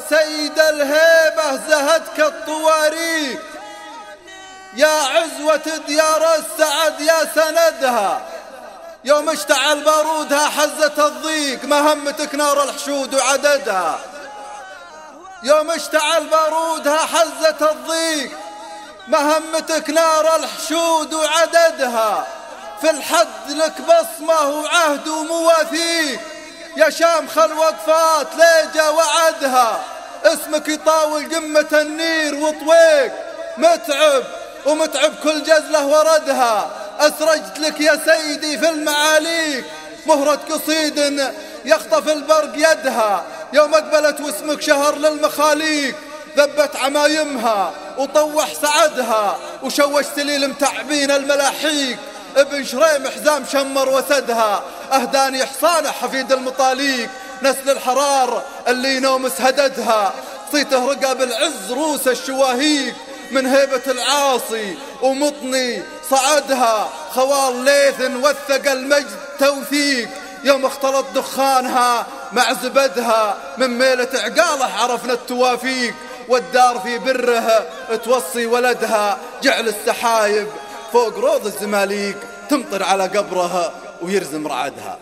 سيد الهيبة زهدك الطواريق، يا عزوة ديار السعد يا سندها، يوم اشتعل بارودها حزة الضيق، مهمتك نار الحشود وعددها. يوم اشتعل بارودها حزة الضيق، مهمتك نار الحشود وعددها. في الحد لك بصمة وعهد ومواثيق، يا شامخ الوقفات ليجة وعدها. اسمك يطاول قمة النير وطويق، متعب ومتعب كل جزلة وردها. أسرجت لك يا سيدي في المعاليك، مهرة قصيد يخطف البرق يدها. يوم أقبلت واسمك شهر للمخاليق، ذبت عمايمها وطوح سعدها. وشوش سليل متعبين الملاحيق، ابن شريم حزام شمر وسدها. أهداني حصانه حفيد المطاليق، نسل الحرار اللي نومس هددها. صيته رقى بالعز روس الشواهيق، من هيبة العاصي ومطني صعدها. خوال ليث وثق المجد توثيق، يوم اختلط دخانها مع زبدها. من ميلة عقاله عرفنا التوافيق، والدار في بره توصي ولدها. جعل السحايب فوق روض الزماليق، تمطر على قبرها ويرزم رعدها.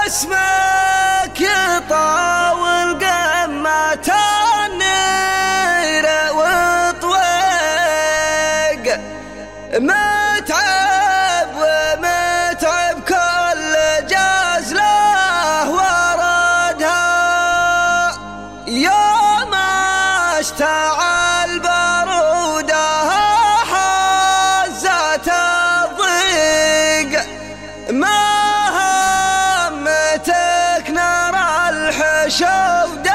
اسمك يطاول قمة النير وطويق، متعب ومتعب كل جزله وردها. يوم اشتعل بارودها حزة الضيق، مهمتك نار الحشود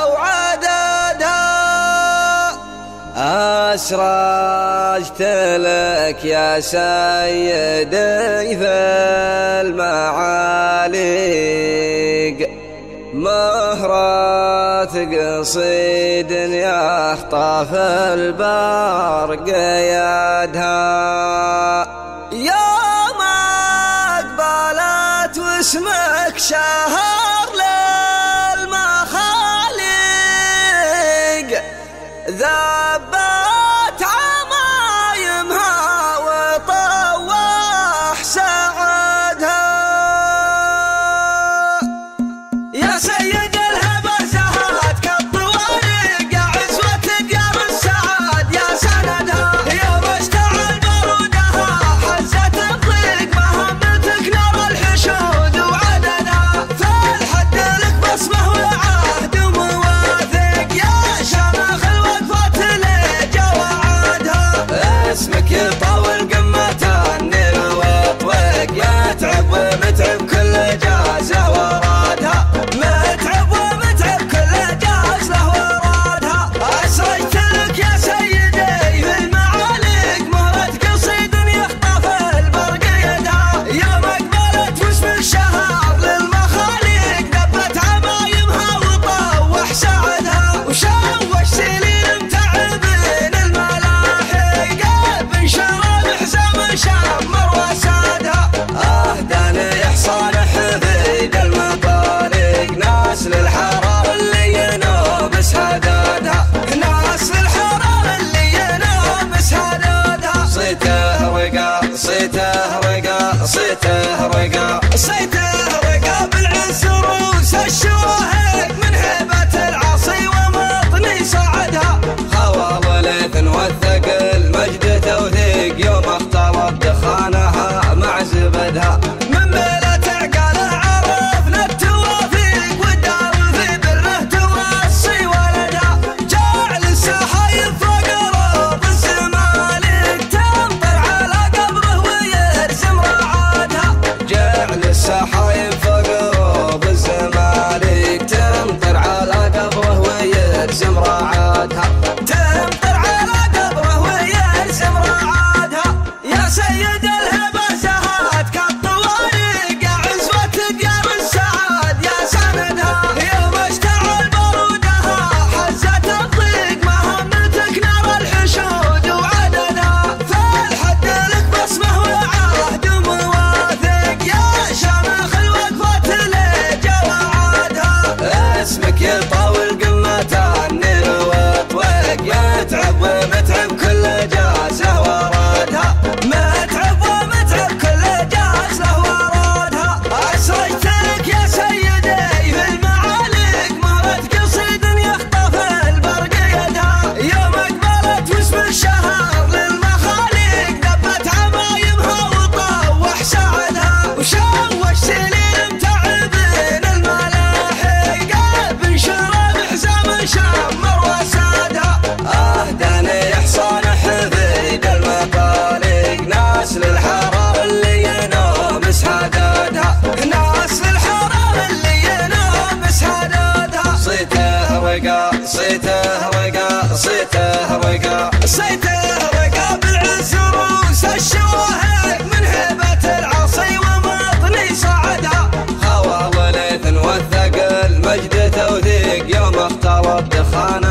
وعددها. أسرجت لك يا سيدي في المعاليق، مهرة قصيد يخطف البرق يدها. يوم أقبلت واسمك شهر للمخاليق، ذبت عمايمها وطوح سعدها. يا سيد الهبة زهدك الطواريق، يا عزوة ديار السعد يا سندها. يوم اشتعل بارودها حزة الضيق، مهمتك نار الحشود وعددها. في الحد لك بصمة وعهد ومواثيق، يا شامخ الوقفات ليجة وعدها. اسمك يطاول قمة النير وطويق، متعب ومتعب كل جازة ورادها. متعب ومتعب كل جازة ورادها. أسرجت لك يا سيدي في المعاليق، مهرة قصيد يخطف البرق يدها. يوم أقبلت واسم الشهر للمخاليق، دبت عمايمها وطوح سعدها. وشوش سليل متعبين الملاحيق، ابن شراب حزام شمر وسادها. أهداني حصان حفيد المطاليق، ناس للحرار اللي ينوبس هدادها. ناس للحرار اللي ينوبس هدادها. صيته رقا صيته رقا صيته رقا صيته رقا بالعز روس الشواهق، من هيبة العاصي ومطني صعدها. خوال ليث وثق المجد توثيق، يوم اختلط دخانها مع زبدها. من ميلة عقاله عرفنا التوافيق، والدار في بره توصي ولدها. جعل السحايب فوق روض الزماليق، تمطر على قبره ويرسم رعادها. رقا صيته رقا صيته رقا صيته رقا بالعز روس الشواهق من هيبة العصي ومطني صعدها خوى وليث والثقل مجد توثيق يوم اختلط دخان